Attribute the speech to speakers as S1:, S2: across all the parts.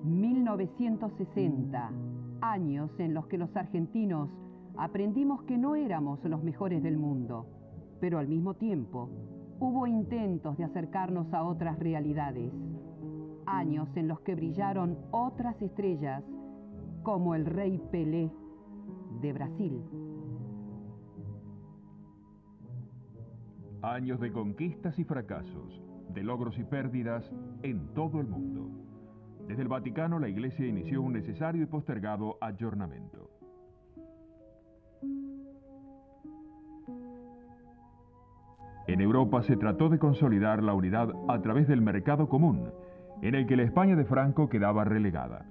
S1: 1960, años en los que los argentinos aprendimos que no éramos los mejores del mundo, pero al mismo tiempo hubo intentos de acercarnos a otras realidades. Años en los que brillaron otras estrellas, como el Rey Pelé de Brasil.
S2: Años de conquistas y fracasos, de logros y pérdidas en todo el mundo. Desde el Vaticano, la Iglesia inició un necesario y postergado ayornamiento. En Europa se trató de consolidar la unidad a través del mercado común, en el que la España de Franco quedaba relegada.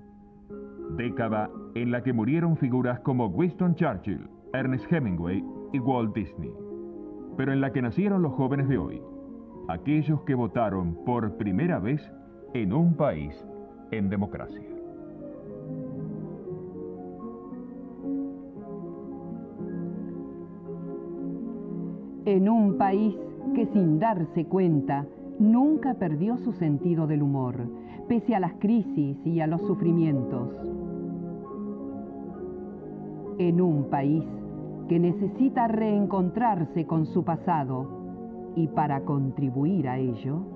S2: Década en la que murieron figuras como Winston Churchill, Ernest Hemingway y Walt Disney, pero en la que nacieron los jóvenes de hoy, aquellos que votaron por primera vez en un país en democracia.
S1: En un país que sin darse cuenta nunca perdió su sentido del humor, pese a las crisis y a los sufrimientos. En un país que necesita reencontrarse con su pasado y para contribuir a ello,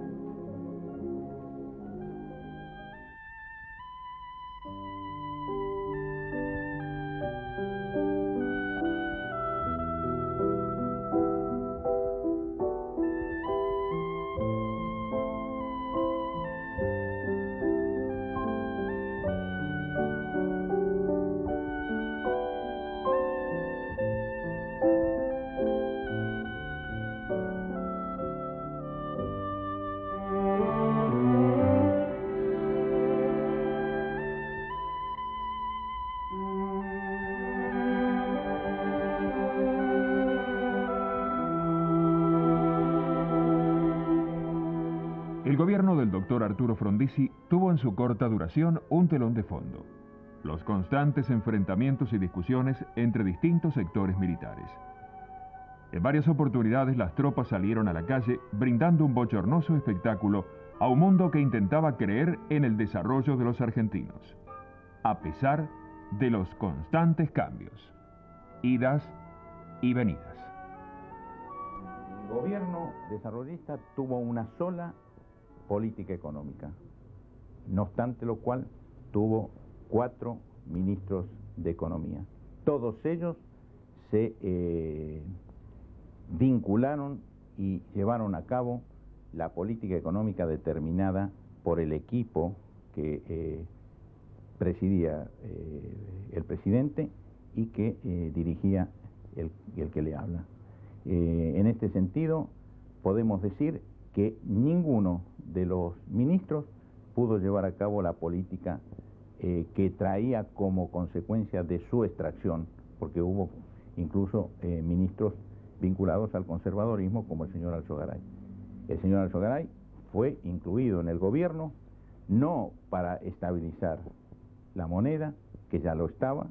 S2: El gobierno del doctor Arturo Frondizi tuvo en su corta duración un telón de fondo: los constantes enfrentamientos y discusiones entre distintos sectores militares. En varias oportunidades las tropas salieron a la calle brindando un bochornoso espectáculo a un mundo que intentaba creer en el desarrollo de los argentinos, a pesar de los constantes cambios, idas y venidas.
S3: El gobierno desarrollista tuvo una sola política económica, no obstante lo cual tuvo 4 ministros de economía. Todos ellos se vincularon y llevaron a cabo la política económica determinada por el equipo que presidía el presidente y que dirigía el que le habla. En este sentido, podemos decir que ninguno de los ministros pudo llevar a cabo la política que traía como consecuencia de su extracción, porque hubo incluso ministros vinculados al conservadorismo, como el señor Alzogaray. El señor Alzogaray fue incluido en el gobierno no para estabilizar la moneda, que ya lo estaba,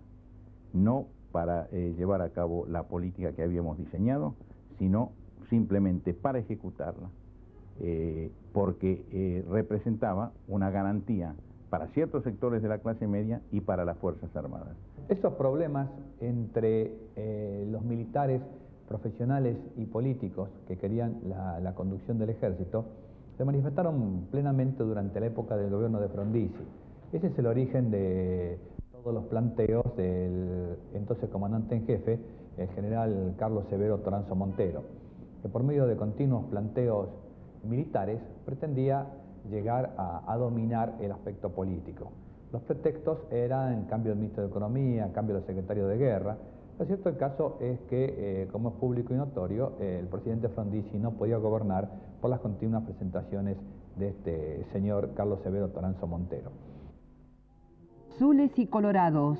S3: no para llevar a cabo la política que habíamos diseñado, sino simplemente para ejecutarla, porque representaba una garantía para ciertos sectores de la clase media y para las Fuerzas Armadas.
S4: Estos problemas entre los militares profesionales y políticos que querían la conducción del ejército se manifestaron plenamente durante la época del gobierno de Frondizi. Ese es el origen de todos los planteos del entonces comandante en jefe, el general Carlos Severo Toranzo Montero, que por medio de continuos planteos militares pretendía llegar a dominar el aspecto político. Los pretextos eran cambio del ministro de Economía, cambio del secretario de Guerra. Lo cierto del caso es que, como es público y notorio, el presidente Frondizi no podía gobernar por las continuas presentaciones de este señor Carlos Severo Toranzo Montero.
S1: Azules y colorados,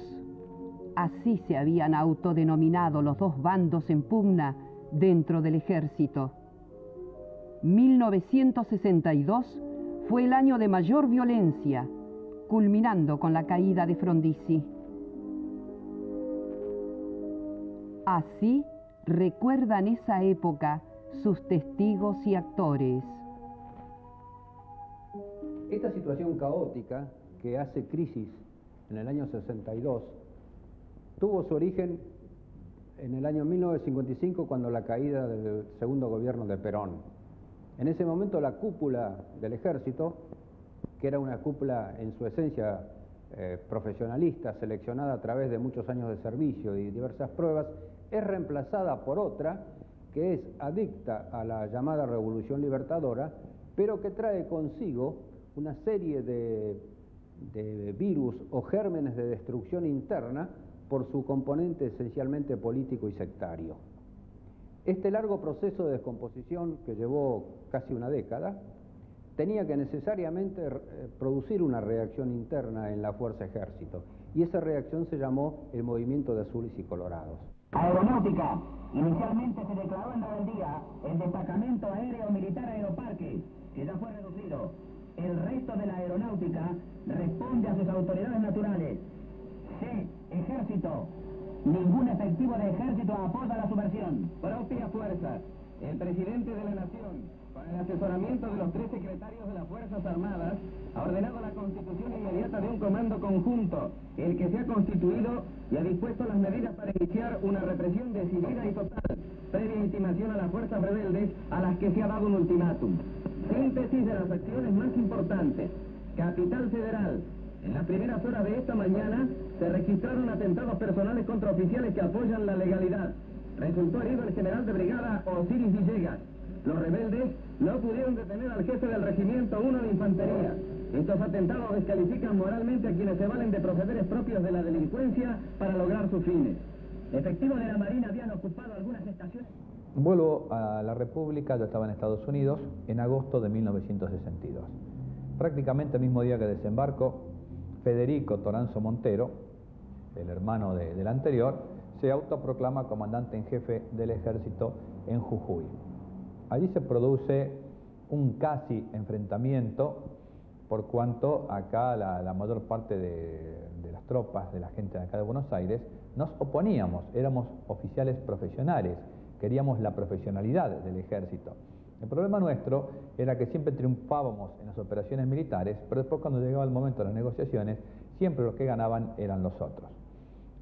S1: así se habían autodenominado los dos bandos en pugna dentro del ejército. 1962 fue el año de mayor violencia, culminando con la caída de Frondizi. Así recuerdan esa época sus testigos y actores.
S5: Esta situación caótica que hace crisis en el año 62 tuvo su origen en el año 1955, cuando la caída del segundo gobierno de Perón. En ese momento la cúpula del ejército, que era una cúpula en su esencia profesionalista, seleccionada a través de muchos años de servicio y diversas pruebas, es reemplazada por otra que es adicta a la llamada Revolución Libertadora, pero que trae consigo una serie de virus o gérmenes de destrucción interna por su componente esencialmente político y sectario. Este largo proceso de descomposición, que llevó casi una década, tenía que necesariamente producir una reacción interna en la fuerza ejército, y esa reacción se llamó el movimiento de azules y colorados.
S6: Aeronáutica. Inicialmente se declaró en rebeldía el destacamento aéreo militar Aeroparque, que ya fue reducido. El resto de la aeronáutica responde a sus autoridades naturales. C. Ejército. Ningún efectivo de ejército apoya la subversión. Propia fuerza. El presidente de la nación, con el asesoramiento de los 3 secretarios de las Fuerzas Armadas, ha ordenado la constitución inmediata de un comando conjunto, el que se ha constituido y ha dispuesto las medidas para iniciar una represión decidida y total, previa intimación a las fuerzas rebeldes a las que se ha dado un ultimátum. Síntesis de las acciones más importantes. Capital Federal. En las primeras horas de esta mañana se registraron atentados personales contra oficiales que apoyan la legalidad. Resultó herido el general de brigada Osiris Villegas. Los rebeldes no pudieron detener al jefe del regimiento 1 de infantería. Estos atentados descalifican moralmente a quienes se valen de procederes propios de la delincuencia para lograr sus fines. Efectivos de la Marina habían ocupado algunas estaciones.
S4: Vuelvo a la República, yo estaba en Estados Unidos en agosto de 1962. Prácticamente el mismo día que desembarco, Federico Toranzo Montero, el hermano del anterior, se autoproclama comandante en jefe del ejército en Jujuy. Allí se produce un casi enfrentamiento, por cuanto acá la mayor parte de las tropas, de la gente de acá de Buenos Aires, nos oponíamos, éramos oficiales profesionales, queríamos la profesionalidad del ejército. El problema nuestro era que siempre triunfábamos en las operaciones militares, pero después cuando llegaba el momento de las negociaciones, siempre los que ganaban eran los otros.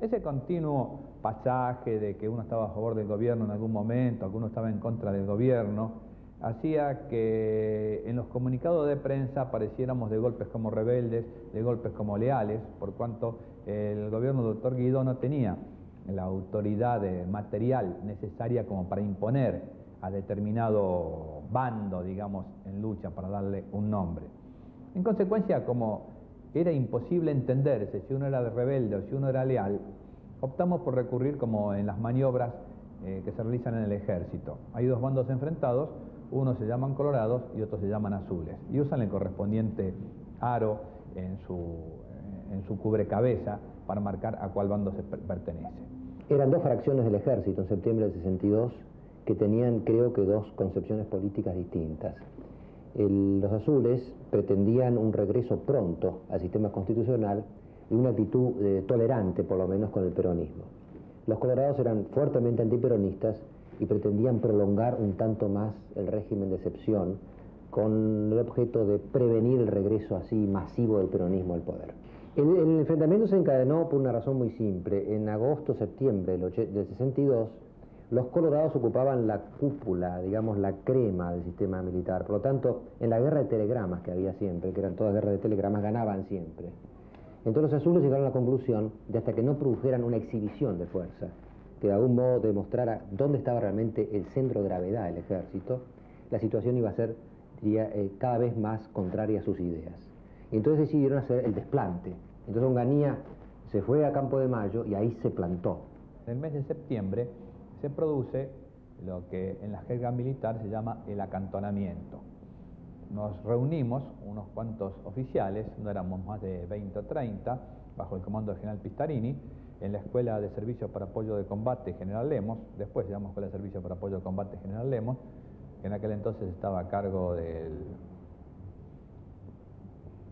S4: Ese continuo pasaje de que uno estaba a favor del gobierno en algún momento, que uno estaba en contra del gobierno, hacía que en los comunicados de prensa pareciéramos de golpes como rebeldes, de golpes como leales, por cuanto el gobierno del doctor Guido no tenía la autoridad material necesaria como para imponer a determinado bando, digamos, en lucha, para darle un nombre. En consecuencia, como era imposible entenderse si uno era rebelde o si uno era leal, optamos por recurrir como en las maniobras que se realizan en el ejército. Hay 2 bandos enfrentados, unos se llaman colorados y otros se llaman azules, y usan el correspondiente aro en su cubrecabeza para marcar a cuál bando se pertenece.
S7: Eran 2 fracciones del ejército en septiembre del 62 que tenían, creo que, 2 concepciones políticas distintas. Los azules pretendían un regreso pronto al sistema constitucional y una actitud tolerante, por lo menos, con el peronismo. Los colorados eran fuertemente antiperonistas y pretendían prolongar un tanto más el régimen de excepción, con el objeto de prevenir el regreso así masivo del peronismo al poder. El enfrentamiento se encadenó por una razón muy simple. En agosto-septiembre del 62, los colorados ocupaban la cúpula, digamos la crema del sistema militar. Por lo tanto, en la guerra de telegramas que había siempre, que eran todas guerras de telegramas, ganaban siempre. Entonces los azules llegaron a la conclusión de, hasta que no produjeran una exhibición de fuerza, que de algún modo demostrara dónde estaba realmente el centro de gravedad del ejército, la situación iba a ser, diría, cada vez más contraria a sus ideas. y entonces decidieron hacer el desplante. Entonces Onganía se fue a Campo de Mayo y ahí se plantó.
S4: En el mes de septiembre se produce lo que en la jerga militar se llama el acantonamiento. Nos reunimos unos cuantos oficiales, no éramos más de 20 o 30, bajo el comando del general Pistarini, en la Escuela de Servicio para Apoyo de Combate General Lemos, después se llamó Escuela de Servicio para Apoyo de Combate General Lemos, que en aquel entonces estaba a cargo del...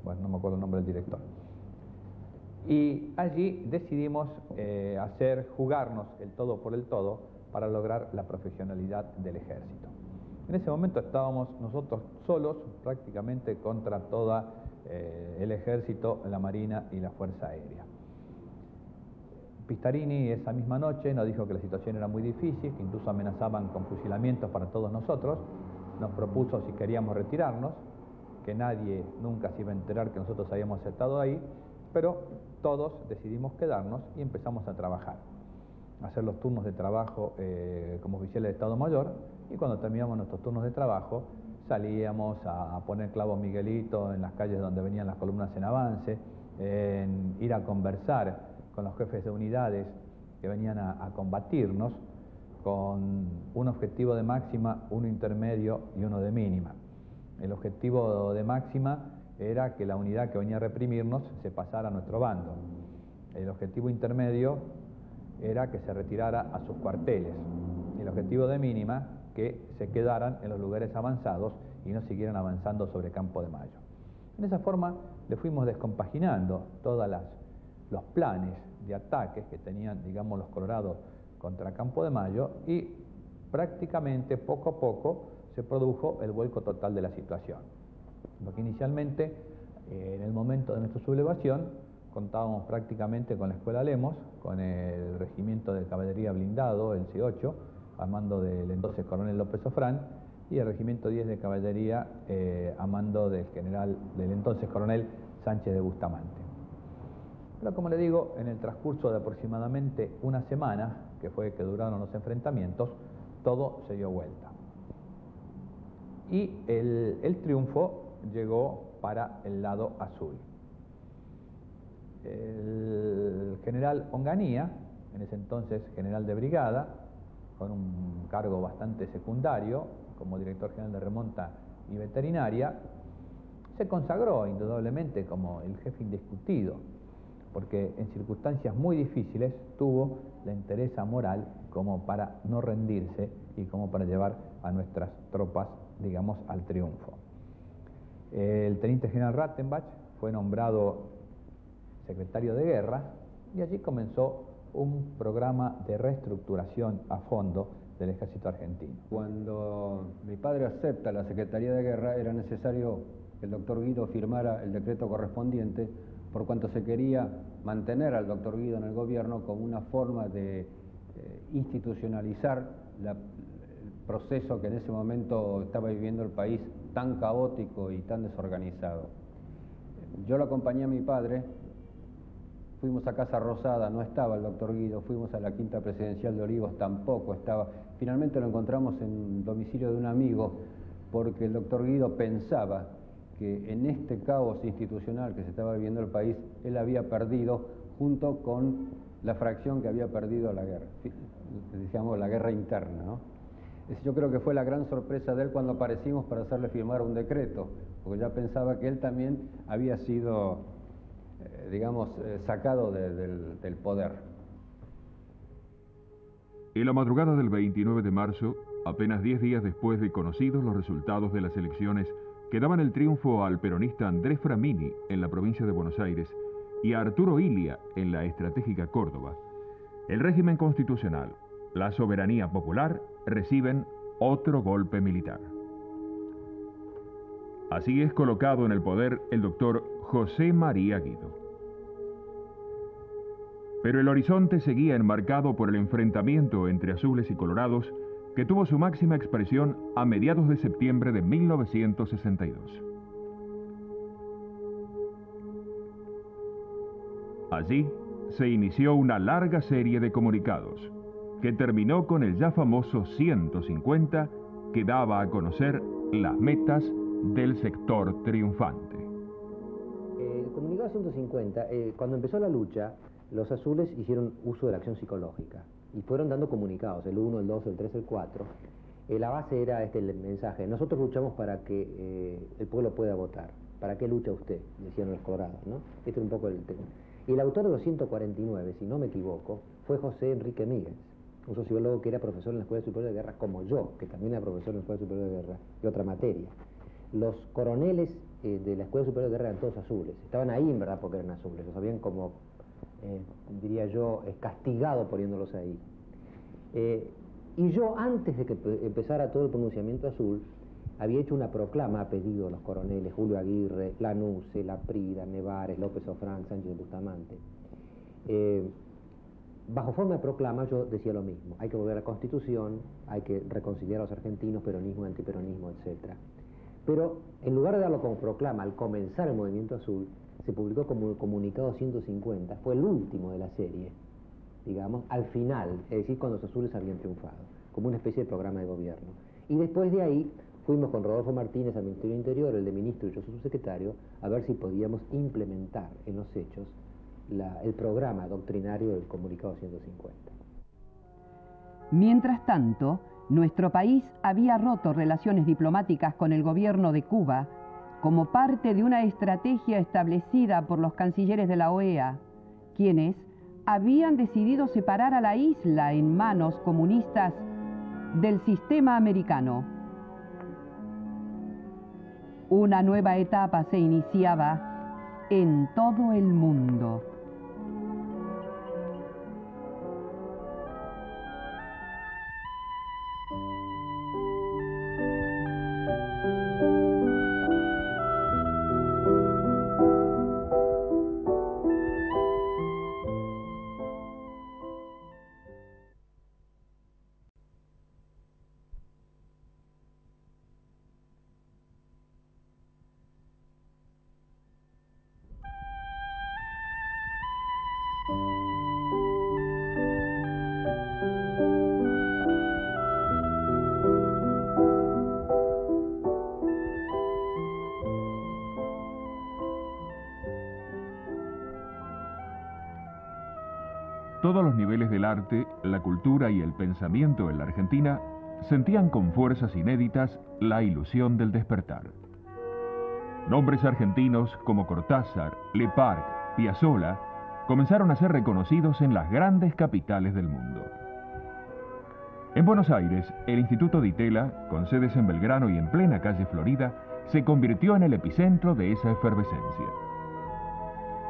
S4: bueno, no me acuerdo el nombre del director. Y allí decidimos jugarnos el todo por el todo para lograr la profesionalidad del ejército. En ese momento estábamos nosotros solos prácticamente contra todo el ejército, la marina y la fuerza aérea. Pistarini esa misma noche nos dijo que la situación era muy difícil, que incluso amenazaban con fusilamientos para todos nosotros, nos propuso si queríamos retirarnos, que nadie nunca se iba a enterar que nosotros habíamos estado ahí, pero todos decidimos quedarnos y empezamos a trabajar, a hacer los turnos de trabajo como oficiales de Estado Mayor, y cuando terminamos nuestros turnos de trabajo salíamos a poner clavos Miguelito en las calles donde venían las columnas en avance, en ir a conversar con los jefes de unidades que venían a combatirnos, con un objetivo de máxima, uno intermedio y uno de mínima. El objetivo de máxima era que la unidad que venía a reprimirnos se pasara a nuestro bando. El objetivo intermedio era que se retirara a sus cuarteles. El objetivo de mínima, que se quedaran en los lugares avanzados y no siguieran avanzando sobre Campo de Mayo. En esa forma le fuimos descompaginando todos los planes de ataques que tenían, digamos, los colorados contra Campo de Mayo, y prácticamente poco a poco se produjo el vuelco total de la situación. Porque inicialmente, en el momento de nuestra sublevación, contábamos prácticamente con la Escuela Lemos, con el Regimiento de Caballería Blindado, el C8, a mando del entonces coronel López Ofrán, y el Regimiento 10 de Caballería a mando del entonces coronel Sánchez de Bustamante. Pero como le digo, en el transcurso de aproximadamente una semana, que fue que duraron los enfrentamientos, todo se dio vuelta. Y el triunfo llegó para el lado azul. El general Onganía, en ese entonces general de brigada, con un cargo bastante secundario, como director general de remonta y veterinaria, se consagró indudablemente como el jefe indiscutido, porque en circunstancias muy difíciles tuvo la entereza moral como para no rendirse y como para llevar a nuestras tropas, digamos, al triunfo. El teniente general Rattenbach fue nombrado secretario de guerra y allí comenzó un programa de reestructuración a fondo del ejército argentino.
S5: Cuando mi padre acepta la Secretaría de Guerra, era necesario que el doctor Guido firmara el decreto correspondiente, por cuanto se quería mantener al doctor Guido en el gobierno como una forma de institucionalizar el proceso que en ese momento estaba viviendo el país, tan caótico y tan desorganizado. Yo lo acompañé a mi padre, fuimos a Casa Rosada, no estaba el doctor Guido, fuimos a la Quinta Presidencial de Olivos, tampoco estaba. Finalmente lo encontramos en el domicilio de un amigo, porque el doctor Guido pensaba que en este caos institucional que se estaba viviendo el país, él había perdido, junto con la fracción que había perdido la guerra, decíamos la guerra interna, ¿no? Yo creo que fue la gran sorpresa de él cuando aparecimos para hacerle firmar un decreto, porque ya pensaba que él también había sido, digamos, sacado del poder.
S2: En la madrugada del 29 de marzo, apenas 10 días después de conocidos los resultados de las elecciones que daban el triunfo al peronista Andrés Framini en la provincia de Buenos Aires y a Arturo Illia en la estratégica Córdoba, el régimen constitucional, la soberanía popular, reciben otro golpe militar. Así es colocado en el poder el doctor José María Guido. Pero el horizonte seguía enmarcado por el enfrentamiento entre azules y colorados, que tuvo su máxima expresión a mediados de septiembre de 1962. Allí se inició una larga serie de comunicados, que terminó con el ya famoso 150, que daba a conocer las metas del sector triunfante.
S7: El comunicado 150, cuando empezó la lucha, los azules hicieron uso de la acción psicológica y fueron dando comunicados, el 1, el 2, el 3, el 4. La base era el mensaje: nosotros luchamos para que el pueblo pueda votar. ¿Para qué lucha usted?, decían los colorados, ¿no? Este es un poco el tema. Y el autor de los 149, si no me equivoco, fue José Enrique Míguez, un sociólogo que era profesor en la Escuela Superior de Guerra, como yo, que también era profesor en la Escuela Superior de Guerra, de otra materia. Los coroneles de la Escuela Superior de Guerra eran todos azules. Estaban ahí, en verdad, porque eran azules. Los habían como, diría yo, castigado poniéndolos ahí. Y yo, antes de que empezara todo el pronunciamiento azul, había hecho una proclama a pedido de los coroneles Julio Aguirre, Lanusse, Laprida, Nevares, López Ofrán, Sánchez de Bustamante. Bajo forma de proclama yo decía lo mismo: hay que volver a la Constitución, hay que reconciliar a los argentinos, peronismo, antiperonismo, etc. Pero en lugar de darlo como proclama al comenzar el movimiento azul, se publicó como el comunicado 150, fue el último de la serie, digamos, al final, es decir, cuando los azules habían triunfado, como una especie de programa de gobierno. Y después de ahí fuimos con Rodolfo Martínez al Ministerio del Interior, el de ministro y yo subsecretario, a ver si podíamos implementar en los hechos el programa doctrinario del comunicado 150.
S1: Mientras tanto, nuestro país había roto relaciones diplomáticas con el gobierno de Cuba como parte de una estrategia establecida por los cancilleres de la OEA, quienes habían decidido separar a la isla en manos comunistas del sistema americano. Una nueva etapa se iniciaba en todo el mundo.
S2: Todos los niveles del arte, la cultura y el pensamiento en la Argentina sentían con fuerzas inéditas la ilusión del despertar. Nombres argentinos como Cortázar, Leparc, Piazzolla comenzaron a ser reconocidos en las grandes capitales del mundo. En Buenos Aires, el Instituto Di Tella, con sedes en Belgrano y en plena calle Florida, se convirtió en el epicentro de esa efervescencia.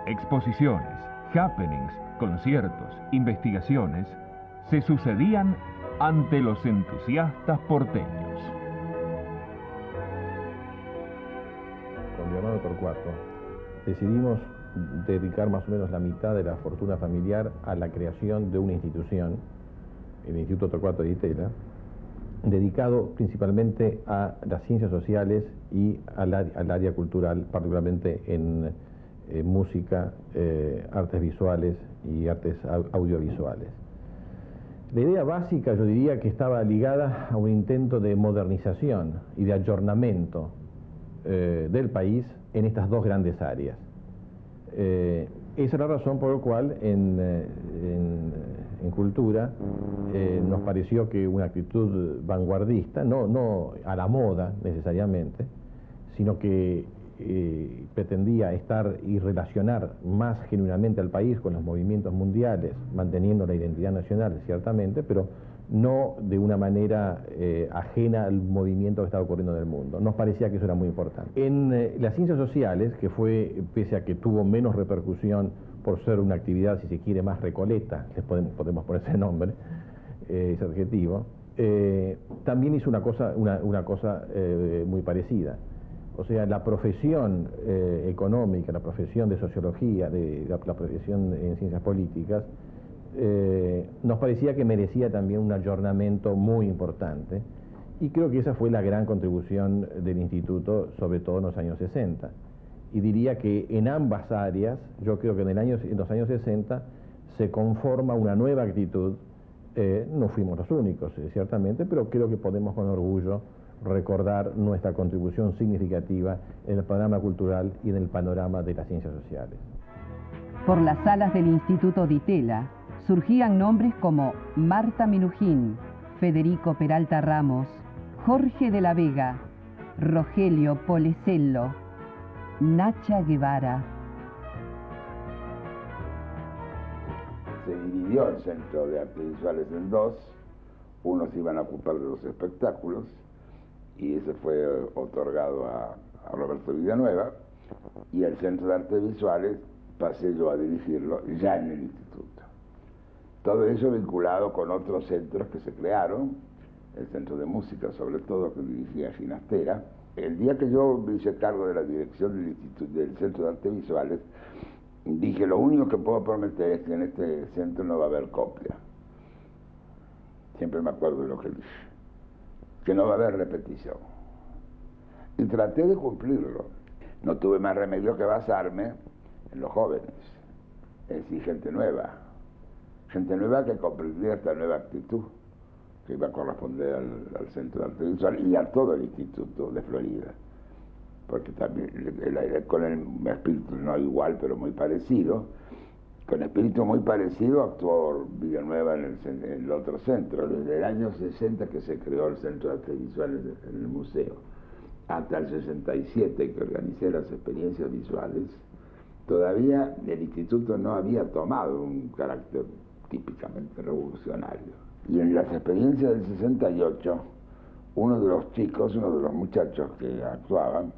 S2: Exposiciones, happenings, conciertos, investigaciones se sucedían ante los entusiastas porteños.
S8: Con mi hermano Torcuato decidimos dedicar más o menos la mitad de la fortuna familiar a la creación de una institución, el Instituto Torcuato Di Tella, dedicado principalmente a las ciencias sociales y al área cultural, particularmente en música, artes visuales y artes audiovisuales. La idea básica, yo diría, que estaba ligada a un intento de modernización y de ayornamiento del país en estas dos grandes áreas. Esa es la razón por la cual en cultura nos pareció que una actitud vanguardista, no a la moda necesariamente, sino que pretendía estar y relacionar más genuinamente al país con los movimientos mundiales, manteniendo la identidad nacional ciertamente, pero no de una manera ajena al movimiento que estaba ocurriendo en el mundo. Nos parecía que eso era muy importante. En las ciencias sociales, que fue, pese a que tuvo menos repercusión por ser una actividad, si se quiere, más recoleta, les podemos poner ese nombre, ese adjetivo, también hizo una cosa muy parecida. O sea, la profesión económica, la profesión de sociología, la profesión en ciencias políticas, nos parecía que merecía también un ayornamiento muy importante, y creo que esa fue la gran contribución del Instituto, sobre todo en los años 60. Y diría que en ambas áreas, yo creo que en los años 60 se conforma una nueva actitud. No fuimos los únicos, ciertamente, pero creo que podemos con orgullo recordar nuestra contribución significativa en el panorama cultural y en el panorama de las ciencias sociales.
S1: Por las salas del Instituto Di Tella surgían nombres como Marta Minujín, Federico Peralta Ramos, Jorge de la Vega, Rogelio Polesello, Nacha Guevara.
S9: Se dividió el Centro de Artes Visuales en dos. Unos iban a ocupar de los espectáculos y ese fue otorgado a Roberto Villanueva, y el Centro de Artes Visuales pasé yo a dirigirlo ya en el instituto. Todo eso vinculado con otros centros que se crearon, el Centro de Música sobre todo, que dirigía Ginastera. El día que yo me hice cargo de la dirección del instituto, del Centro de Artes Visuales, dije, lo único que puedo prometer es que en este centro no va a haber copia. Siempre me acuerdo de lo que dije, que no va a haber repetición. Y traté de cumplirlo. No tuve más remedio que basarme en los jóvenes, es decir, gente nueva que comprendía esta nueva actitud que iba a corresponder al Centro de Arte Visual y a todo el Instituto de Florida, porque también con el espíritu no igual, pero muy parecido, con espíritu muy parecido actuó Villanueva en el otro centro. Desde el año 60 que se creó el Centro de Artes Visuales en el museo, hasta el 67 que organicé las experiencias visuales, todavía el instituto no había tomado un carácter típicamente revolucionario. Y en las experiencias del 68, uno de los chicos, uno de los muchachos que actuaban,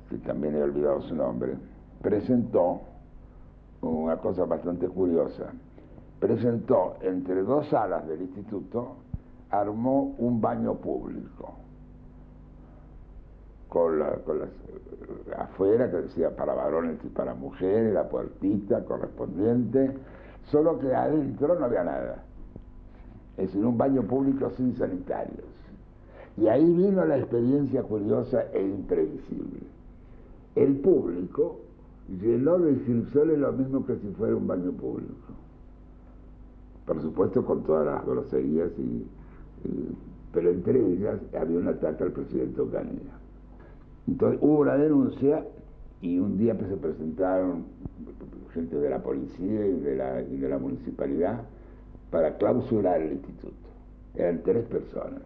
S9: que también he olvidado su nombre, presentó una cosa bastante curiosa. Presentó entre dos salas del instituto, armó un baño público con las afuera, que decía para varones y para mujeres, la puertita correspondiente, solo que adentro no había nada. Es decir, un baño público sin sanitarios. Y ahí vino la experiencia curiosa e imprevisible. El público llenó de inscripciones lo mismo que si fuera un baño público. Por supuesto con todas las groserías, pero entre ellas había un ataque al presidente Onganía. Entonces hubo una denuncia y un día se presentaron gente de la policía y de la municipalidad para clausurar el instituto. Eran 3 personas,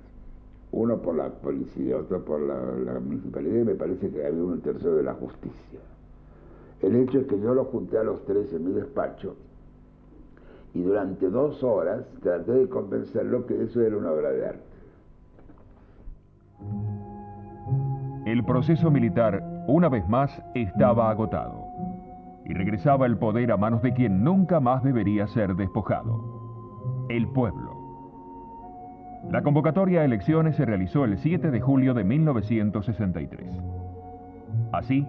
S9: uno por la policía, otro por la municipalidad, y me parece que había un tercero de la justicia. El hecho es que yo los junté a los 3 en mi despacho y durante 2 horas traté de convencerlo que eso era una obra de arte.
S2: El proceso militar, una vez más, estaba agotado y regresaba el poder a manos de quien nunca más debería ser despojado: el pueblo. La convocatoria a elecciones se realizó el 7 de julio de 1963. Así,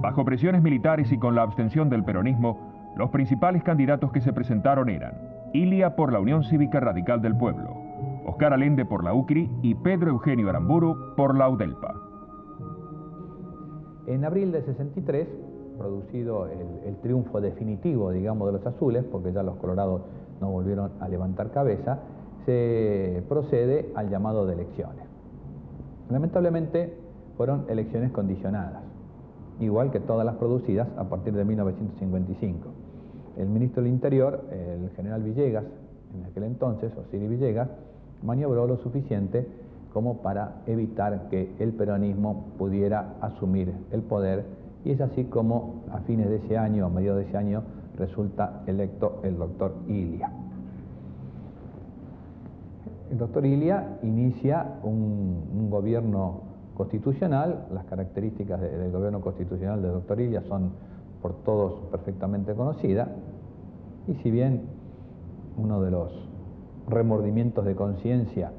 S2: bajo presiones militares y con la abstención del peronismo, los principales candidatos que se presentaron eran Ilia por la Unión Cívica Radical del Pueblo, Oscar Allende por la UCRI y Pedro Eugenio Aramburu por la UDELPA.
S4: En abril de 63, producido el triunfo definitivo, digamos, de los azules, porque ya los colorados no volvieron a levantar cabeza, se procede al llamado de elecciones. Lamentablemente fueron elecciones condicionadas, igual que todas las producidas a partir de 1955. El ministro del Interior, el general Villegas, en aquel entonces, Osiris Villegas, maniobró lo suficiente como para evitar que el peronismo pudiera asumir el poder, y es así como a fines de ese año, a mediados de ese año, resulta electo el doctor Ilia. El doctor Ilia inicia un gobierno constitucional. Las características del gobierno constitucional del doctor Ilia son por todos perfectamente conocidas, y si bien uno de los remordimientos de conciencia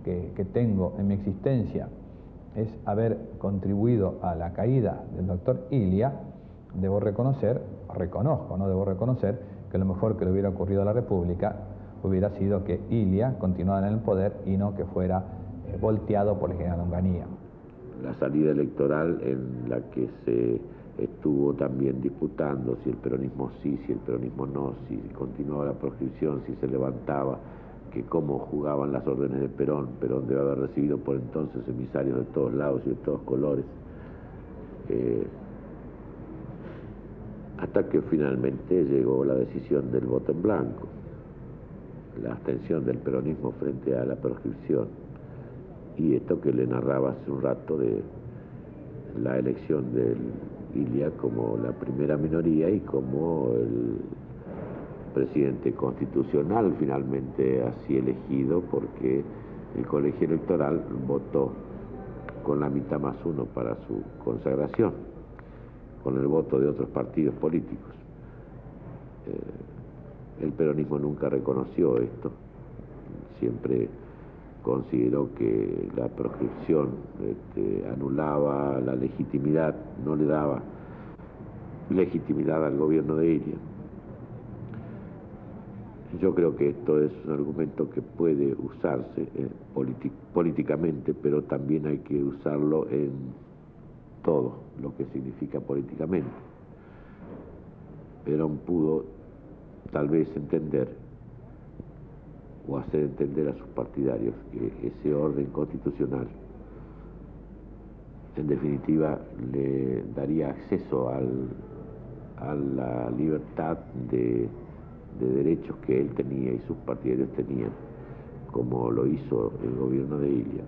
S4: que tengo en mi existencia es haber contribuido a la caída del doctor Ilia, debo reconocer que lo mejor que le hubiera ocurrido a la República hubiera sido que Ilia continuara en el poder y no que fuera volteado por el general Onganía.
S10: La salida electoral en la que se estuvo también disputando si el peronismo sí, si el peronismo no, si continuaba la proscripción, si se levantaba que cómo jugaban las órdenes de Perón. Perón debe haber recibido por entonces emisarios de todos lados y de todos colores, hasta que finalmente llegó la decisión del voto en blanco, la abstención del peronismo frente a la proscripción, y esto que le narraba hace un rato de la elección del Ilia como la primera minoría y como el presidente constitucional finalmente así elegido, porque el colegio electoral votó con la mitad más uno para su consagración, con el voto de otros partidos políticos. El peronismo nunca reconoció esto, siempre consideró que la proscripción anulaba la legitimidad, no le daba legitimidad al gobierno de Ilia. Yo creo que esto es un argumento que puede usarse políticamente, pero también hay que usarlo en todo lo que significa políticamente. Perón pudo tal vez entender o hacer entender a sus partidarios que ese orden constitucional en definitiva le daría acceso a la libertad de derechos que él tenía y sus partidarios tenían, como lo hizo el gobierno de Ilia.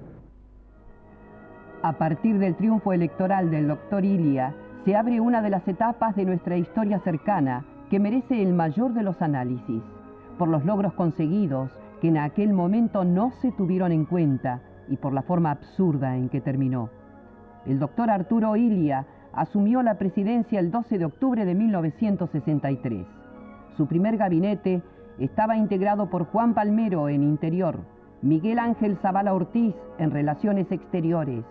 S1: A partir del triunfo electoral del doctor Ilia, se abre una de las etapas de nuestra historia cercana que merece el mayor de los análisis, por los logros conseguidos que en aquel momento no se tuvieron en cuenta y por la forma absurda en que terminó. El doctor Arturo Ilia asumió la presidencia el 12 de octubre de 1963. Su primer gabinete estaba integrado por Juan Palmero en Interior, Miguel Ángel Zavala Ortiz en Relaciones Exteriores,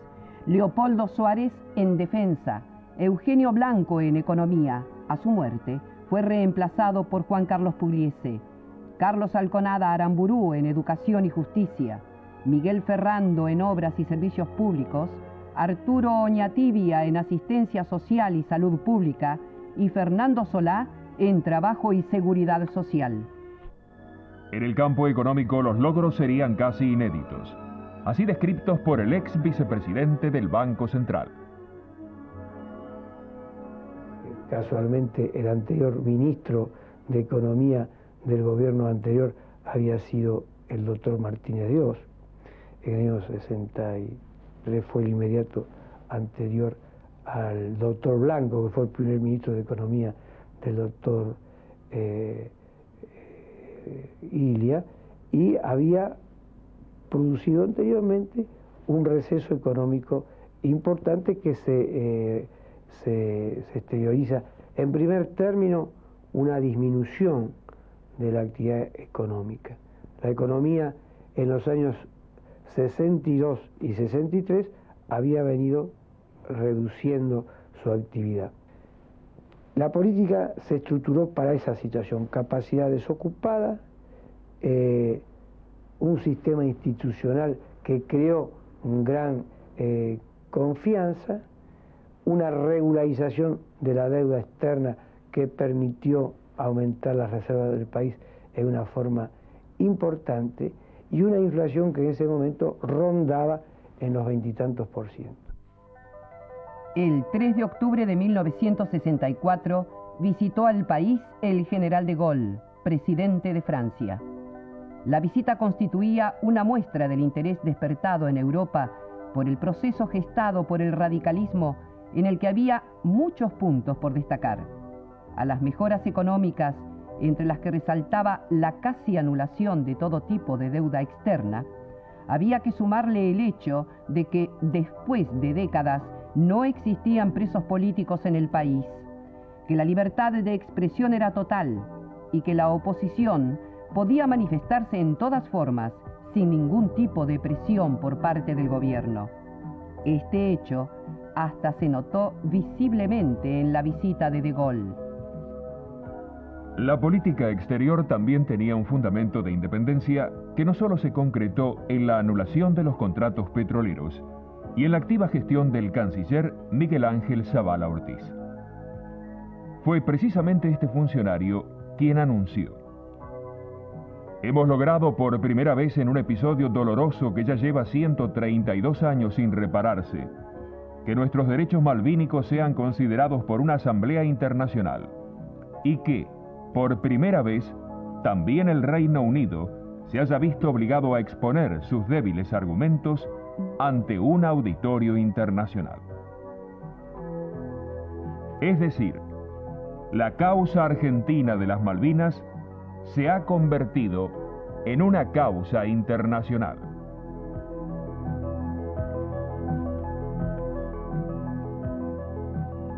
S1: Leopoldo Suárez en Defensa, Eugenio Blanco en Economía. A su muerte fue reemplazado por Juan Carlos Pugliese, Carlos Alconada Aramburú en Educación y Justicia, Miguel Ferrando en Obras y Servicios Públicos, Arturo Oñatibia en Asistencia Social y Salud Pública y Fernando Solá en Trabajo y Seguridad Social.
S2: En el campo económico los logros serían casi inéditos, así descritos por el ex vicepresidente del Banco Central.
S11: Casualmente el anterior ministro de Economía del gobierno anterior había sido el doctor Martínez de Oz. En el año 63 fue el inmediato anterior al doctor Blanco, que fue el primer ministro de Economía del doctor Ilia, y había producido anteriormente un receso económico importante que se exterioriza en primer término una disminución de la actividad económica. La economía en los años 62 y 63 había venido reduciendo su actividad. La política se estructuró para esa situación: capacidad desocupada, un sistema institucional que creó un gran confianza, una regularización de la deuda externa que permitió aumentar las reservas del país en una forma importante, y una inflación que en ese momento rondaba en los 20 y tantos %.
S1: El 3 de octubre de 1964 visitó al país el general de Gaulle, presidente de Francia. La visita constituía una muestra del interés despertado en Europa por el proceso gestado por el radicalismo, en el que había muchos puntos por destacar. A las mejoras económicas, entre las que resaltaba la casi anulación de todo tipo de deuda externa, había que sumarle el hecho de que después de décadas no existían presos políticos en el país, que la libertad de expresión era total y que la oposición podía manifestarse en todas formas sin ningún tipo de presión por parte del gobierno. Este hecho hasta se notó visiblemente en la visita de Gaulle.
S2: La política exterior también tenía un fundamento de independencia que no solo se concretó en la anulación de los contratos petroleros y en la activa gestión del canciller Miguel Ángel Zavala Ortiz. Fue precisamente este funcionario quien anunció: Hemos logrado por primera vez en un episodio doloroso que ya lleva 132 años sin repararse, que nuestros derechos malvínicos sean considerados por una asamblea internacional y que, por primera vez, también el Reino Unido se haya visto obligado a exponer sus débiles argumentos ante un auditorio internacional. Es decir, la causa argentina de las Malvinas se ha convertido en una causa internacional.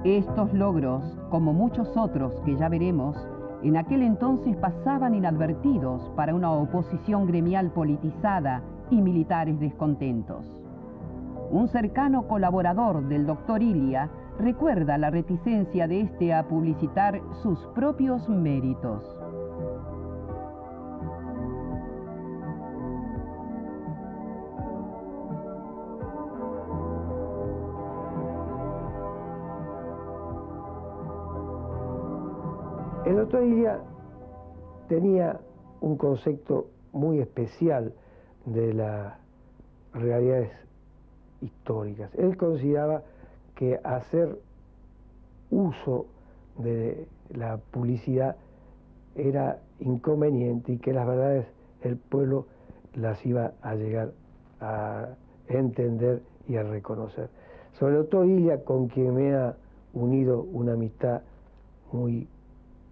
S1: Estos logros, como muchos otros que ya veremos, en aquel entonces pasaban inadvertidos para una oposición gremial politizada y militares descontentos. Un cercano colaborador del doctor Ilia recuerda la reticencia de este a publicitar sus propios méritos.
S11: El doctor Ilia tenía un concepto muy especial de las realidades históricas. Él consideraba que hacer uso de la publicidad era inconveniente y que las verdades el pueblo las iba a llegar a entender y a reconocer. Sobre el doctor Ilia, con quien me ha unido una amistad muy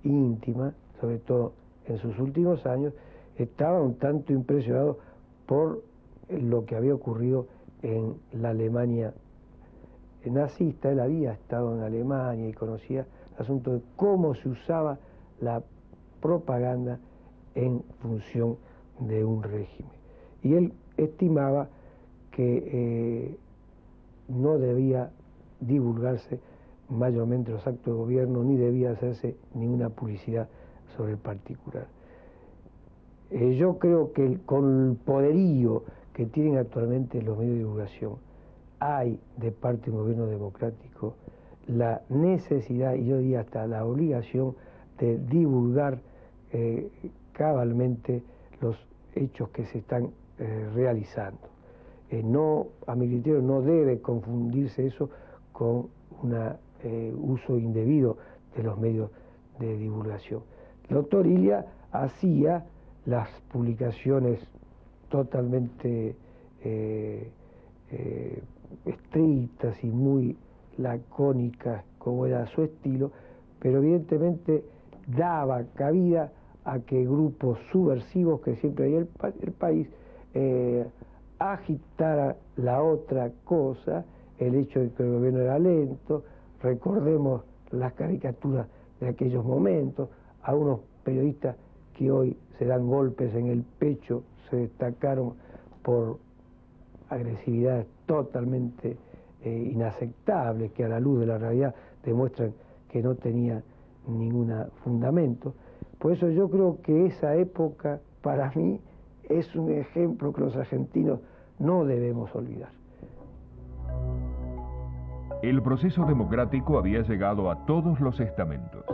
S11: íntima, sobre todo en sus últimos años, estaba un tanto impresionado por lo que había ocurrido en la Alemania nazista. Él había estado en Alemania y conocía el asunto de cómo se usaba la propaganda en función de un régimen. Y él estimaba que no debía divulgarse mayormente los actos de gobierno, ni debía hacerse ninguna publicidad sobre el particular. Yo creo que con el poderío que tienen actualmente los medios de divulgación, hay de parte de un gobierno democrático la necesidad, y yo diría hasta la obligación, de divulgar cabalmente los hechos que se están realizando. A mi criterio no debe confundirse eso con un uso indebido de los medios de divulgación. El doctor Ilia hacía las publicaciones totalmente estrictas y muy lacónicas, como era su estilo, pero evidentemente daba cabida a que grupos subversivos que siempre hay en el país agitara la otra cosa, el hecho de que el gobierno era lento. Recordemos las caricaturas de aquellos momentos, a unos periodistas que hoy se dan golpes en el pecho, se destacaron por agresividades totalmente inaceptables, que a la luz de la realidad demuestran que no tenía ningún fundamento. Por eso yo creo que esa época, para mí, es un ejemplo que los argentinos no debemos olvidar.
S2: El proceso democrático había llegado a todos los estamentos.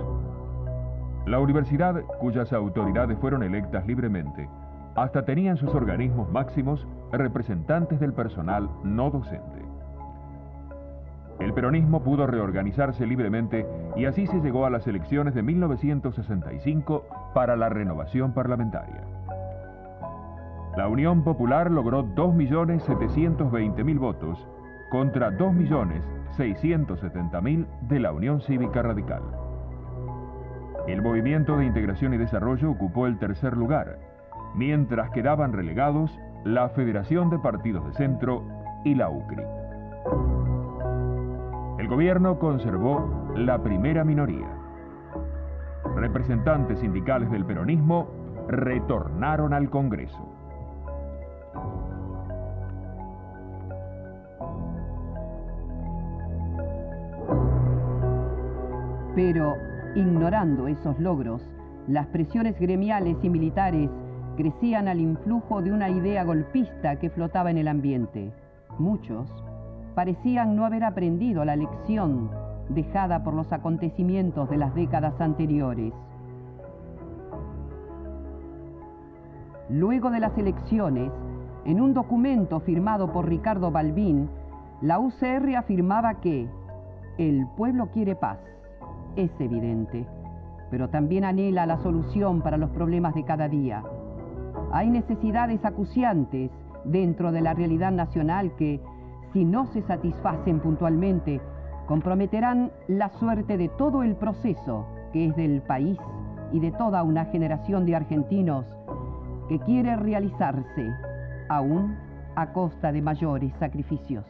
S2: La universidad, cuyas autoridades fueron electas libremente, hasta tenían sus organismos máximos representantes del personal no docente. El peronismo pudo reorganizarse libremente y así se llegó a las elecciones de 1965 para la renovación parlamentaria. La Unión Popular logró 2.720.000 votos contra 2.670.000 de la Unión Cívica Radical. El Movimiento de Integración y Desarrollo ocupó el tercer lugar, mientras quedaban relegados la Federación de Partidos de Centro y la UCRI. El gobierno conservó la primera minoría. Representantes sindicales del peronismo retornaron al Congreso.
S1: Pero, ignorando esos logros, las presiones gremiales y militares crecían al influjo de una idea golpista que flotaba en el ambiente. Muchos parecían no haber aprendido la lección dejada por los acontecimientos de las décadas anteriores. Luego de las elecciones, en un documento firmado por Ricardo Balbín, la UCR afirmaba que el pueblo quiere paz. Es evidente, pero también anhela la solución para los problemas de cada día. Hay necesidades acuciantes dentro de la realidad nacional que, si no se satisfacen puntualmente, comprometerán la suerte de todo el proceso que es del país y de toda una generación de argentinos que quiere realizarse, aún a costa de mayores sacrificios.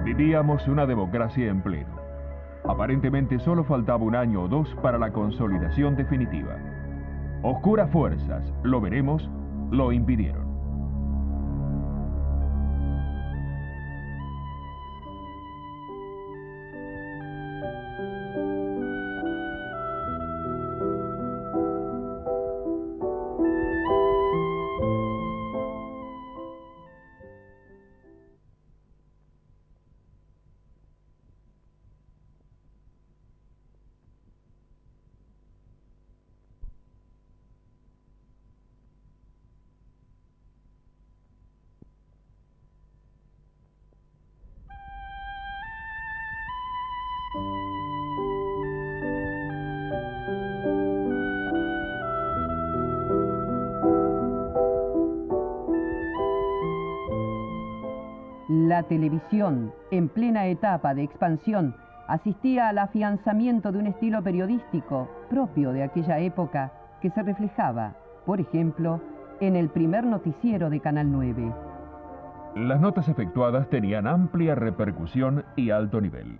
S2: Vivíamos una democracia en pleno. Aparentemente solo faltaba un año o dos para la consolidación definitiva. Oscuras fuerzas, lo veremos, lo impidieron.
S1: La televisión, en plena etapa de expansión, asistía al afianzamiento de un estilo periodístico propio de aquella época que se reflejaba, por ejemplo, en el primer noticiero de Canal 9.
S2: Las notas efectuadas tenían amplia repercusión y alto nivel.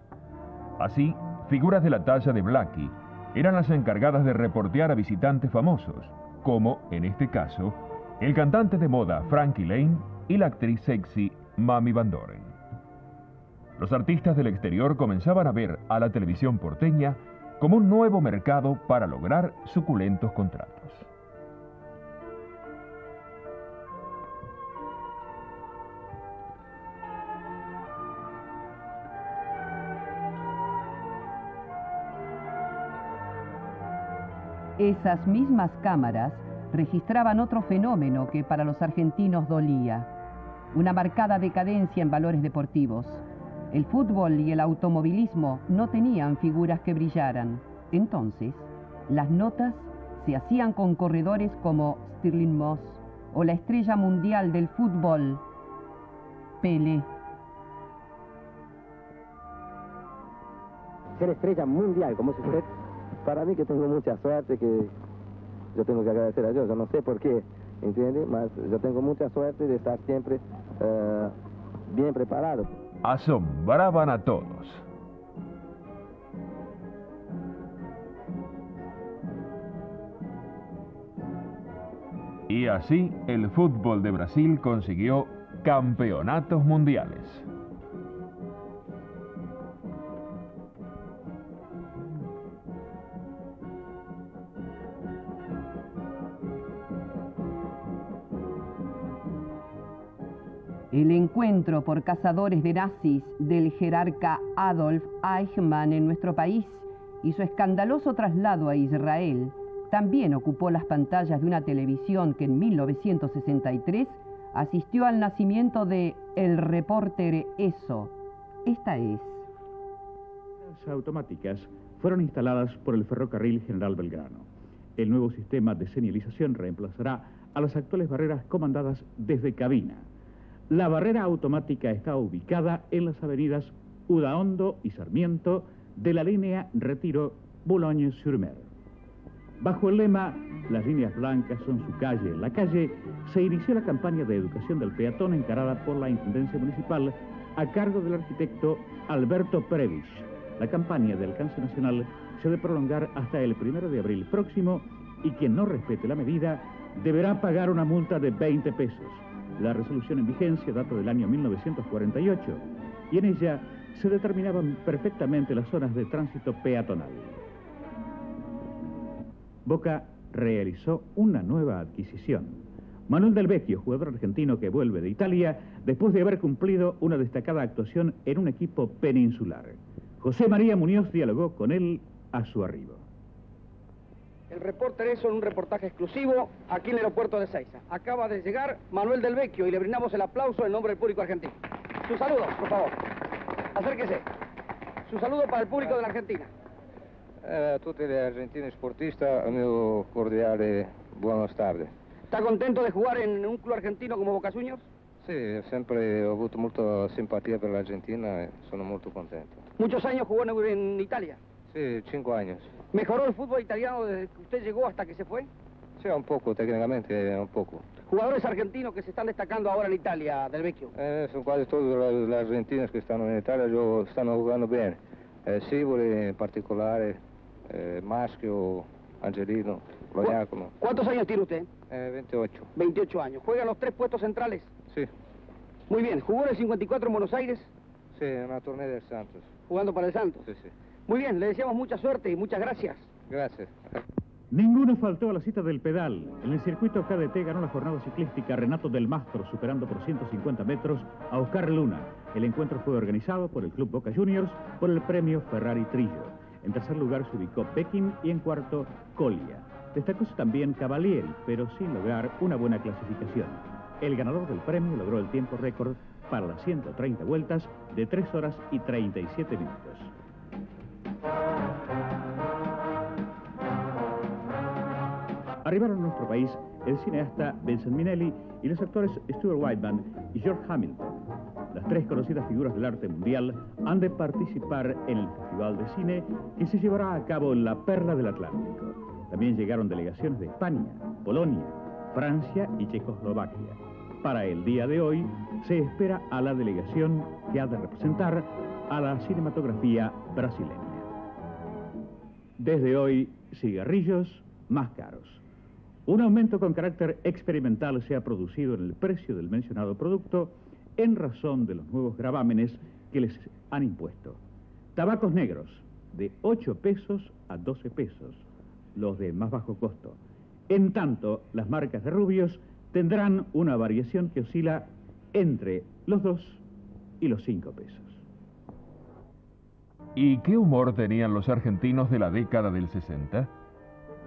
S2: Así, figuras de la talla de Blackie eran las encargadas de reportear a visitantes famosos, como, en este caso, el cantante de moda Frankie Lane y la actriz sexy Mami Van Doren. Los artistas del exterior comenzaban a ver a la televisión porteña como un nuevo mercado para lograr suculentos contratos.
S1: Esas mismas cámaras registraban otro fenómeno que para los argentinos dolía: una marcada decadencia en valores deportivos. El fútbol y el automovilismo no tenían figuras que brillaran. Entonces, las notas se hacían con corredores como Stirling Moss o la estrella mundial del fútbol, Pelé.
S12: Ser estrella mundial, como es usted, para mí que tengo mucha suerte, que yo tengo que agradecer a Dios, yo no sé por qué, ¿entiende? Mas yo tengo mucha suerte de estar siempre bien preparado.
S2: Asombraban a todos. Y así el fútbol de Brasil consiguió campeonatos mundiales.
S1: El encuentro por cazadores de nazis del jerarca Adolf Eichmann en nuestro país y su escandaloso traslado a Israel también ocupó las pantallas de una televisión que en 1963 asistió al nacimiento de El Reporter ESO. Esta es.
S13: Las automáticas fueron instaladas por el ferrocarril General Belgrano. El nuevo sistema de señalización reemplazará a las actuales barreras comandadas desde cabina. La barrera automática está ubicada en las avenidas Udaondo y Sarmiento de la línea Retiro Boulogne-sur-Mer. Bajo el lema "Las líneas blancas son su calle en la calle", se inició la campaña de educación del peatón encarada por la Intendencia Municipal a cargo del arquitecto Alberto Previch. La campaña de alcance nacional se debe prolongar hasta el 1 de abril próximo y quien no respete la medida deberá pagar una multa de 20 pesos. La resolución en vigencia data del año 1948 y en ella se determinaban perfectamente las zonas de tránsito peatonal. Boca realizó una nueva adquisición, Manuel Del Vecchio, jugador argentino que vuelve de Italia después de haber cumplido una destacada actuación en un equipo peninsular. José María Muñoz dialogó con él a su arribo.
S14: El reporter eso en un reportaje exclusivo aquí en el aeropuerto de Ezeiza. Acaba de llegar Manuel Del Vecchio y le brindamos el aplauso en nombre del público argentino. Su saludo, por favor. Acérquese. Su saludo para el público de la Argentina.
S12: A tutti gli argentini sportisti, il mio cordiale buenas tardes.
S14: ¿Está contento de jugar en un club argentino como Boca Juniors?
S12: Sì, sempre ho avuto molta simpatia per l'Argentina e sono molto contento.
S14: ¿Muchos años jugó en Italia?
S12: Sì, 5 años.
S14: ¿Mejoró el fútbol italiano desde que usted llegó hasta que se fue?
S12: Sì, un poco, tecnicamente un poco.
S14: Jugadores argentinos que se están destacando ahora en Italia, Del Vecchio.
S12: Sono quasi tutti gli argentini che stanno in Italia, stanno giocando bene. Sivoli in particolare, Maschio, Angelino, Loiacono.
S14: ¿Cuántos años tiene usted?
S12: 28.
S14: 28 años. ¿Juega en los 3 puestos centrales?
S12: Sí.
S14: Muy bien. ¿Jugó en el 54 en Buenos Aires?
S12: Sí, en una torneo del Santos.
S14: ¿Jugando para el Santos?
S12: Sí, sí.
S14: Muy bien, le deseamos mucha suerte y muchas gracias.
S12: Gracias.
S13: Ninguno faltó a la cita del pedal. En el circuito KDT ganó la jornada ciclística Renato Del Mastro, superando por 150 metros a Oscar Luna. El encuentro fue organizado por el Club Boca Juniors por el premio Ferrari Trillo. En tercer lugar se ubicó Beckham y en cuarto Colia. Destacóse también Cavalieri, pero sin lograr una buena clasificación. El ganador del premio logró el tiempo récord para las 130 vueltas de 3 horas y 37 minutos. Arribaron a nuestro país el cineasta Vincent Minnelli y los actores Stuart Whiteman y George Hamilton. Las 3 conocidas figuras del arte mundial han de participar en el Festival de Cine que se llevará a cabo en la Perla del Atlántico. También llegaron delegaciones de España, Polonia, Francia y Checoslovaquia. Para el día de hoy se espera a la delegación que ha de representar a la cinematografía brasileña. Desde hoy, cigarrillos más caros. Un aumento con carácter experimental se ha producido en el precio del mencionado producto en razón de los nuevos gravámenes que les han impuesto. Tabacos negros, de 8 pesos a 12 pesos, los de más bajo costo. En tanto, las marcas de rubios tendrán una variación que oscila entre los 2 y los 5 pesos.
S2: ¿Y qué humor tenían los argentinos de la década del 60?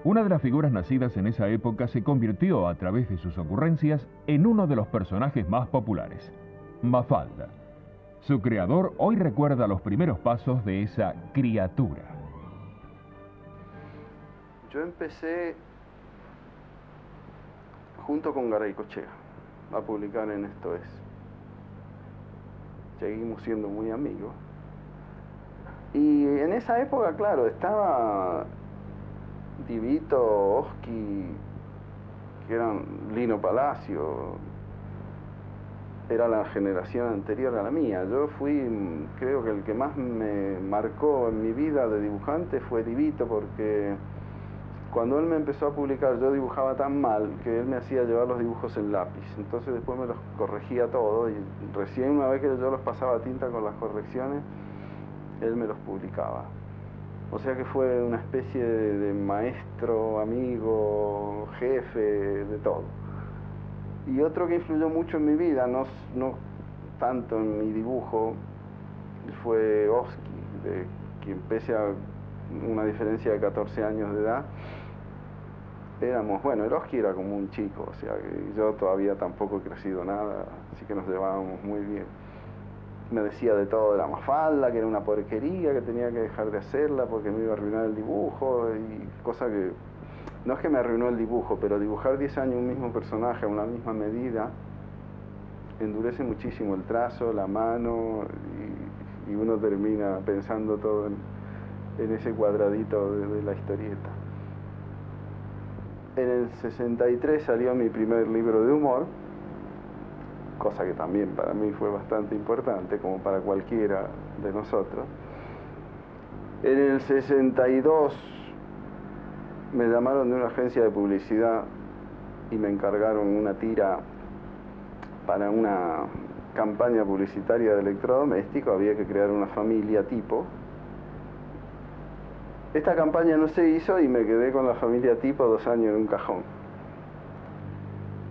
S2: Una de las figuras nacidas en esa época se convirtió, a través de sus ocurrencias, en uno de los personajes más populares, Mafalda. Su creador hoy recuerda los primeros pasos de esa criatura.
S15: Yo empecé junto con Garaycochea a publicar en Esto Es. Seguimos siendo muy amigos. Y en esa época, claro, estaba Divito, Oski, que eran Lino Palacio, era la generación anterior a la mía. Yo fui, creo que el que más me marcó en mi vida de dibujante fue Divito, porque cuando él me empezó a publicar yo dibujaba tan mal que él me hacía llevar los dibujos en lápiz, entonces después me los corregía todo y recién una vez que yo los pasaba a tinta con las correcciones, él me los publicaba. O sea que fue una especie de maestro, amigo, jefe, de todo. Y otro que influyó mucho en mi vida, no tanto en mi dibujo, fue Oski, de quien pese a una diferencia de 14 años de edad, éramos, bueno, el Oski era como un chico, o sea, que yo todavía tampoco he crecido nada, así que nos llevábamos muy bien. Me decía de todo de la Mafalda, que era una porquería, que tenía que dejar de hacerla porque me iba a arruinar el dibujo, y cosa que, no es que me arruinó el dibujo, pero dibujar 10 años un mismo personaje a una misma medida, endurece muchísimo el trazo, la mano, y uno termina pensando todo en ese cuadradito de la historieta. En el 63 salió mi primer libro de humor, cosa que también para mí fue bastante importante, como para cualquiera de nosotros. En el 62 me llamaron de una agencia de publicidad y me encargaron una tira para una campaña publicitaria de electrodoméstico. Había que crear una familia tipo. Esta campaña no se hizo y me quedé con la familia tipo 2 años en un cajón.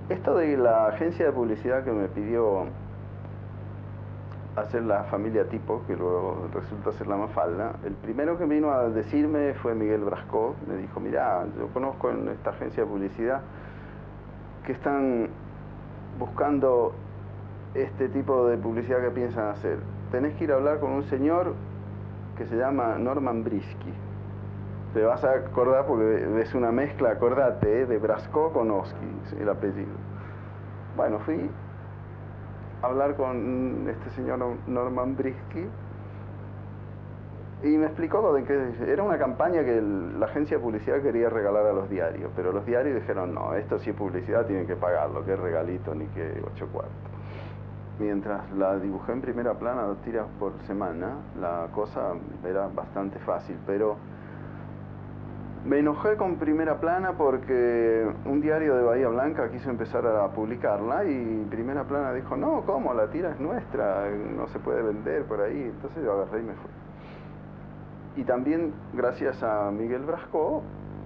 S15: Esto de la agencia de publicidad que me pidió hacer la familia tipo, que luego resulta ser la Mafalda, el primero que vino a decirme fue Miguel Brascó. Me dijo, mirá, yo conozco en esta agencia de publicidad que están buscando este tipo de publicidad que piensan hacer. Tenés que ir a hablar con un señor que se llama Norman Brisky. Te vas a acordar porque es una mezcla, acordate, de Brascó con Oski, el apellido. Bueno, fui a hablar con este señor Norman Brisky y me explicó de que era una campaña que la agencia de publicidad quería regalar a los diarios, pero los diarios dijeron, no, esto sí es publicidad, tienen que pagarlo, que regalito ni que 8 cuartos. Mientras la dibujé en primera plana, 2 tiras por semana, la cosa era bastante fácil, pero me enojé con primera plana porque un diario de Bahía Blanca quiso empezar a publicarla y primera plana dijo, no, ¿cómo? La tira es nuestra, no se puede vender por ahí. Entonces yo agarré y me fui. Y también, gracias a Miguel Brascó,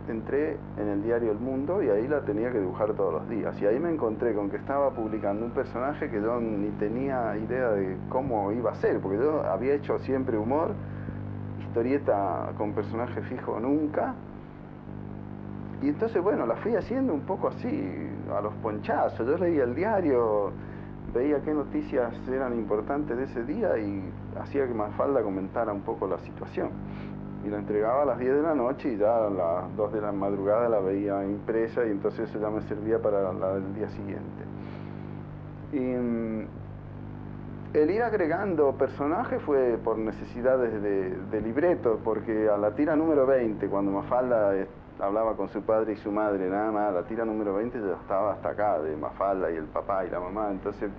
S15: entré en el diario El Mundo y ahí la tenía que dibujar todos los días. Y ahí me encontré con que estaba publicando un personaje que yo ni tenía idea de cómo iba a ser, porque yo había hecho siempre humor, historieta con personaje fijo nunca. Y entonces, bueno, la fui haciendo un poco así, a los ponchazos. Yo leía el diario, veía qué noticias eran importantes de ese día y hacía que Mafalda comentara un poco la situación. Y la entregaba a las 10 de la noche y ya a las 2 de la madrugada la veía impresa y entonces eso ya me servía para la del día siguiente. Y el ir agregando personajes fue por necesidades de libreto, porque a la tira número 20, cuando Mafalda hablaba con su padre y su madre, nada más, la tira número 20 ya estaba hasta acá, de Mafalda y el papá y la mamá. Entonces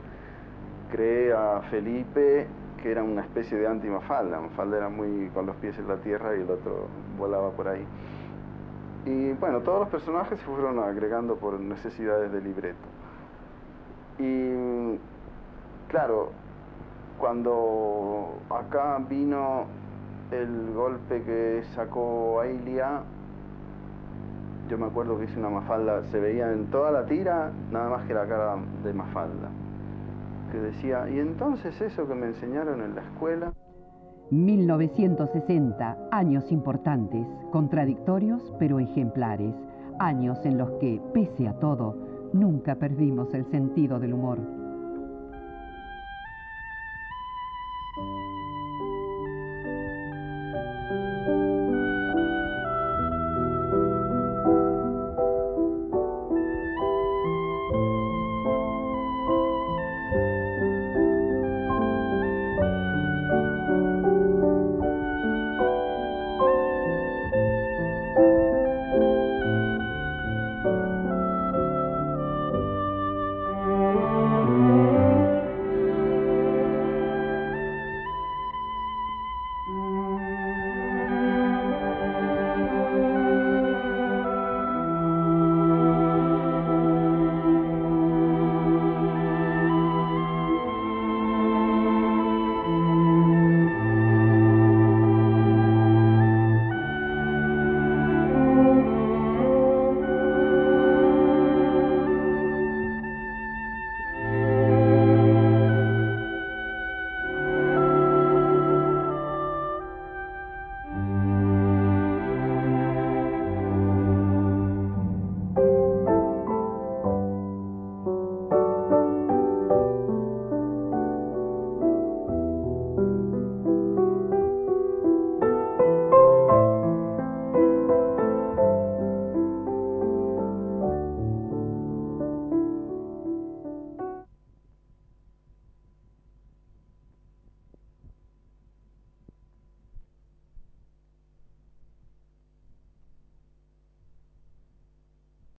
S15: creé a Felipe, que era una especie de anti-Mafalda. Mafalda era muy con los pies en la tierra y el otro volaba por ahí. Y bueno, todos los personajes se fueron agregando por necesidades de libreto. Y claro, cuando acá vino el golpe que sacó Ailia, yo me acuerdo que hice una Mafalda, se veía en toda la tira, nada más que la cara de Mafalda, que decía, y entonces eso que me enseñaron en la escuela.
S1: 1960, años importantes, contradictorios pero ejemplares, años en los que, pese a todo, nunca perdimos el sentido del humor.